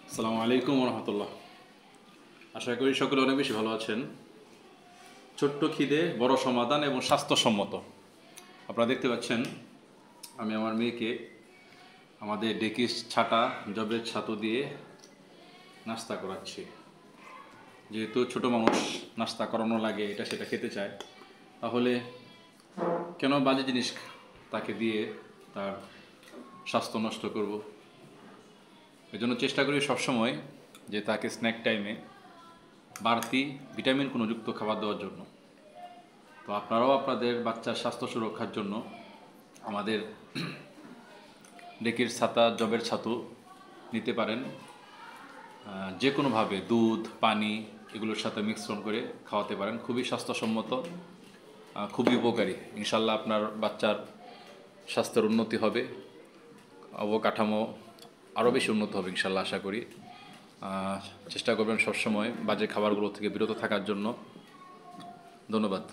আসসালামু আলাইকুম রহমতুল্লাহ। আশা করি সকলে অনেক বেশি ভালো আছেন। ছোট্ট খিদে বড় সমাধান এবং স্বাস্থ্যসম্মত। আপনারা দেখতে পাচ্ছেন আমি আমার মেয়েকে আমাদের ডেকিস ছাটা জবের ছাতু দিয়ে নাস্তা করাচ্ছি। যেহেতু ছোট মানুষ নাস্তা করানো লাগে, এটা সেটা খেতে চায়, তাহলে কেন বাজে জিনিস তাকে দিয়ে তার স্বাস্থ্য নষ্ট করব? এজন্য চেষ্টা করি সবসময় যে তাকে স্ন্যাক টাইমে বাড়তি ভিটামিন যুক্ত খাবার দেওয়ার জন্য। তো আপনারাও আপনাদের বাচ্চার স্বাস্থ্য সুরক্ষার জন্য আমাদের ডেকির ছাতা জবের ছাতু নিতে পারেন। যে কোনোভাবে দুধ পানি এগুলোর সাথে মিশ্রণ করে খাওয়াতে পারেন। খুবই স্বাস্থ্যসম্মত, খুবই উপকারী। ইনশাল্লাহ আপনার বাচ্চার স্বাস্থ্যের উন্নতি হবে, অবকাঠামো আরও বেশি উন্নত হবে ইনশাল্লাহ আশা করি। চেষ্টা করবেন সবসময় বাজে খাবারগুলো থেকে বিরত থাকার জন্য। ধন্যবাদ।